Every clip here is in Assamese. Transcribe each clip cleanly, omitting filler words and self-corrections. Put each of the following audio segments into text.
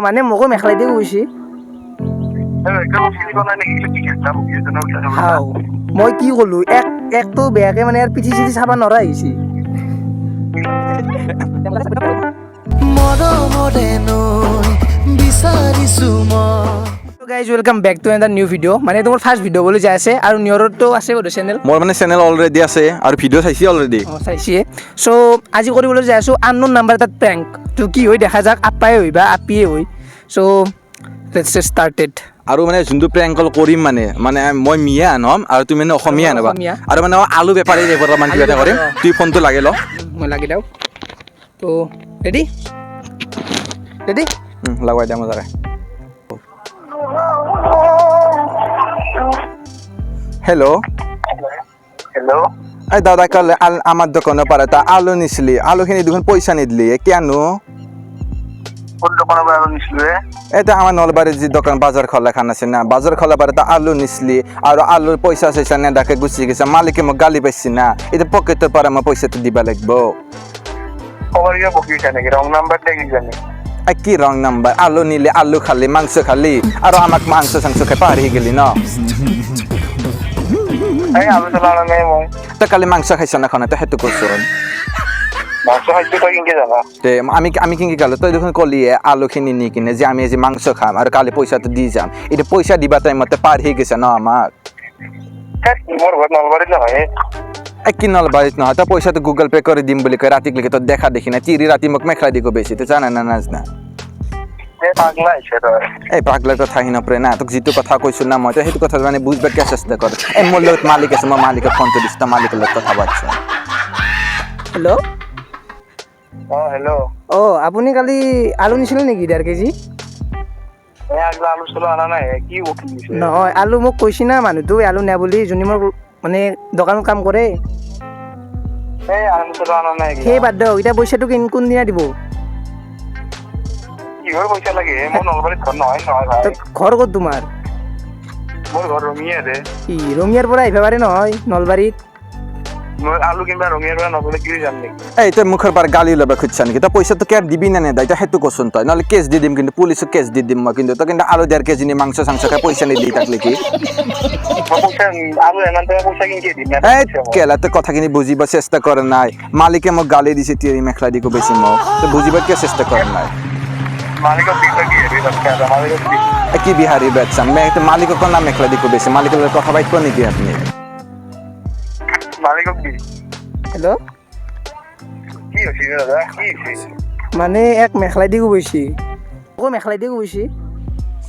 মানে মোকো মেখেলাই দি কৈছি হাও মই কি ক'লো একটো বেয়াকে মানে ইয়াৰ পিঠি চিঠি চাবা নৰা আহিছি guys welcome back to another new video মানে তোমাৰ ফাৰ্স্ট ভিডিও বলে যাই আছে আৰ নিয়ৰতো আছে বড় চ্যানেল মোৰ মানে চেনেল অলৰেডি আছে আৰু ভিডিঅ' চাইছি অলৰেডি চাইছিয়ে সো আজি কৰিবলৈ যাই আছো আননোন নাম্বাৰ এটা প্র্যাঙ্ক তো কি হয় দেখা যাক আপাই হয় বা আপিয়ে হয় সো লেটস স্টার্টেড আৰু মানে যোনটো প্ৰেংক কল কৰিম মানে মই মিয়া আনম আৰু তুমি মানে অসমীয়া আনবা আৰু মানে আলু বেপাৰী টাইপৰ মান কিবা এটা কৰিম তুই ফোনটো লাগে ল মই লাগি দাও তো ৰেডি লগাই দে মজাৰে হেল্ল' এই দাদা কালে আমার দোকানে পারে তা আলু নিছিলি আলুখিনি দেখোন পয়সা নিদিলি কেন এটা আমার নলবাড়ির যে দোকান বাজার খোলা খান আছে না বাজার খোলা পারে তা আলু নিছিলি আর আলুর পয়সা চাইছা না ডাকে গুছিয়ে গেছে মালিকে মোক গালি পাইছি না এটা পকেটের পরে আমার পয়সাটা দিবা লাগবো কি রং নাম্বার আলু নিলে আলু খালি মাংস খালি আর আমাক মাংস খাই পাহাড়ি গেলি না তা কালি মাংস খাইছ না খানা তো সেইটো করছন আমি কিনকে গেল তই দেখোন কলি আলু খিনি নি কিনে যে আমি যে মাংস খাম আর কালি পয়সাটা দিয়ে যাম এটা পয়সা দিবা তাই মতে পার হয়ে গেছে না আমার কি নলবাড়িত নহয় তা পয়সা তো গুগল পে করে দিম বলে কয় রাতি লিখে তো দেখা দেখি না চিরি রাতি মোক মেখলা দিকো বেশি তো জানা না নাজ না এই পাগলা কথা হিন পরে না তোক যিটো কথা কৈছো না মই তো সেইটো কথা মানে বুঝবে কে চেষ্টা কর এই মোর লগত মালিক আছে মই মালিকের ফোন তো দিস্তা মালিকের লগত কথা বাচ্চা হ্যালো হেল্ল' আপুনি কালি আলু নিছিল নেকি 1.5 কেজি আলু চলো আনা নাই কি নহয় আলু মোক কৈছি না মানুহটো আলু নে বুলি যোনি মোৰ মানে দোকানত কাম কৰে আলু চলো আনা নাই সেই বাদ দিয়ক এতিয়া পইচাটো কোন দিনা দিব কিহৰ পইচা লাগে মোৰ নলবাৰীত ঘৰ নহয় ভাই ঘৰ ক'ত তোমাৰ মোৰ ঘৰ ৰঙিয়াতে কি ৰঙিয়াৰ পৰা আহিব পাৰে নহয় নলবাৰীত মই আলু কিনবা ৰঙিয়াৰ পৰা নগলে কি যাম নেকি এই তই মুখৰ পৰা গালি ল'বা খুজিছা নেকি তই পইচা তো কেয়াৰ দিবি না নেদা এতিয়া সেইটো কচোন তই নহ'লে কেছ দি দিম কিন্তু পুলিচক কেছ দি দিম মই কিন্তু তই কিন্তু আলু 1.5 কেজি নি মাংস চাংস খাই পইচা নিদি থাকলে কি আলু ইমান টকা পইচা কিনকে দিম এই কেলা তই কথাখিনি বুজিব চেষ্টা কৰা নাই মালিকে মোক গালি দিছে তিৰি মেখলা দিকো বেছি মোক তই বুজিব কিয় চেষ্টা কৰা নাই মালিকক দিবা কি হেৰি বাচ্চা মালিকক দি কি বিহাৰী বেচাম মালিকক নাম মেখলা দিকো বেছি মালিকৰ লগত কথা পাতিব নেকি আপুনি মালিকক দি হেল্ল' কি হৈছে দাদা কি হৈছে মানে এক মেখলাই দি গৈছি আকৌ মেখলাই দি গৈছি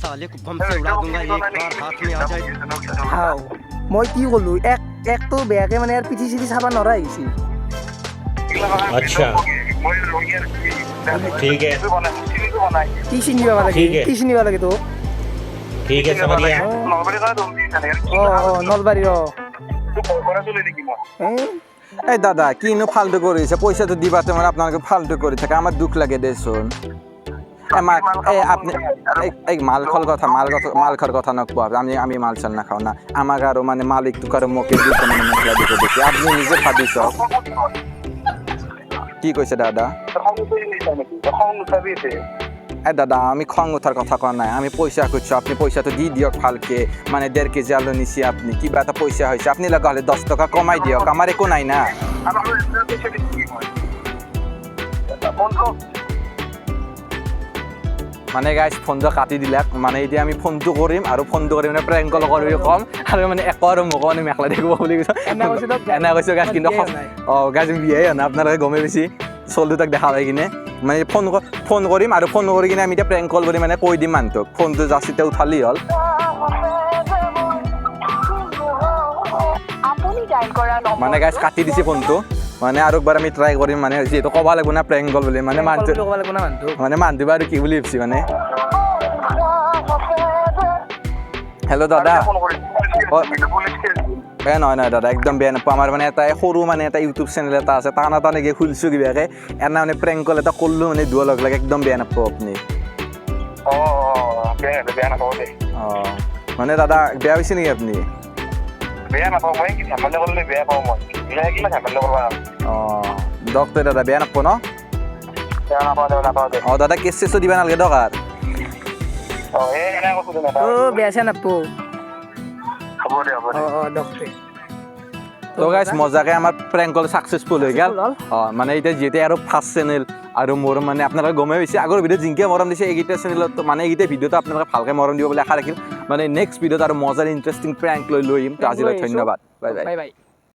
साले को बम से उड़ा दूंगा एक बार हाथ में आ जाए হাও মই কি ক'লো একটো বেয়াকে মানে ইয়াৰ পিঠি চিঠি চাবা নৰা আহিছি अच्छा মই ৰঙিয়াৰ ठीक है কি চিনিব লাগে ঠিক আছে। কি চিনিব লাগে তো ठीक है समझ गया নলবাৰীৰ পৰা দম দি জানে নলবাৰী পৰা চলে নেকি মই এই দাদা কিনো ফাল্টু কৰিছে পইচাটো দিবা তোমাৰ আপোনালোকে ফাল্টু কৰি থাকে আমাৰ দুখ লাগে দেচোন মালখৰ কথা নকবা আমি মাল চাল নাখাওঁ না আমাক আৰু মানে মালিক তোক আৰু মোকে দিছে মানে মেখলা দিব বেছি আপুনি নিজে ভাবি চাওক কি কৈছে দাদা এই দাদা আমি খং উঠাৰ কথা কোৱা নাই আমি পইচা খুজিছোঁ আপুনি পইচাটো দি দিয়ক ভালকে মানে 1.5 কেজি আলু নিছি আপুনি কিবা এটা পইচা হৈছে আপুনি লগা হ'লে 10 টকা কমাই দিয়ক আমাৰ একো নাই না মানে গাইজ ফোনটো কাটি দিলাক মানে এতিয়া আমি ফোনটো কৰিম আৰু ফোনটো কৰি মানে প্ৰেংক কল কৰি কম আৰু মানে একো আৰু মোক মানে মেখলা দেখিব বুলি কৈছোঁ এনে কৈছোঁ গাইজ কিন্তু গাইজ বিয়াই হয় না আপোনালোকে গমেই বেছি চলটো তাক দেখা পাই কিনে মানে ফোন কৰিম আৰু ফোন কৰি কিনে আমি এতিয়া প্ৰেংক কল বুলি মানে কৈ দিম মানুহটোক ফোনটো জাষ্ট এতিয়া উঠালি হ'ল মানে গাইজ কাটি দিছে ফোনটো মানে আৰু একবাৰ আমি ট্ৰাই কৰিম মানে যিহেতু ক'ব লাগিব না প্ৰেংক কল বুলি মানে মানুহটো আৰু কি বুলি ভাবিছে মানে হেল্ল' দাদা নহয় দাদা একদম বেয়া নাপাওঁ আমাৰ মানে এটা সৰু মানে এটা ইউটিউব চেনেল এটা আছে টানা টানিকে খুলিছোঁ কিবাকে এনে মানে প্ৰেংক কল এটা কৰিলোঁ মানে দুৱা লগ লাগে একদম বেয়া নাপাওঁ আপুনি মানে দাদা বেয়া হৈছে নেকি আপুনি বেয়া নাপাওঁ মই কি ধেমালি কৰিলে বেয়া পাওঁ মই কিলা ধেমালি কৰিব দক তই দাদা বেয়া নাপাওঁ ন বেয়া নাপাওঁ দাদা কেছ চেছো দিবা নালাগে দক আৰু এই এনে কৈছো না বেয়া চেয়া নাপো হ'ব দে দকতে তো গাইজ মজাকে আমাৰ প্ৰেংক কল ছাকচেছফুল হৈ গ'ল মানে এতিয়া যিহেতু আৰু ফাৰ্ষ্ট চেনেল আৰু মোৰ মানে আপোনালোকে গমেই পাইছে আগৰ ভিডিঅ'ত জিংকে মৰম দিছে এইকেইটা চেনেলত মানে এইকেইটা ভিডিঅ'টো আপোনালোকে ভালকৈ মৰম দিব বুলি আশা ৰাখিম মানে নেক্সট ভিডিঅ'ত আৰু মজাৰ ইণ্টাৰেষ্টিং প্ৰেংক লৈ আহিম তো আজিলৈ ধন্যবাদ বাই বাই বাই বাই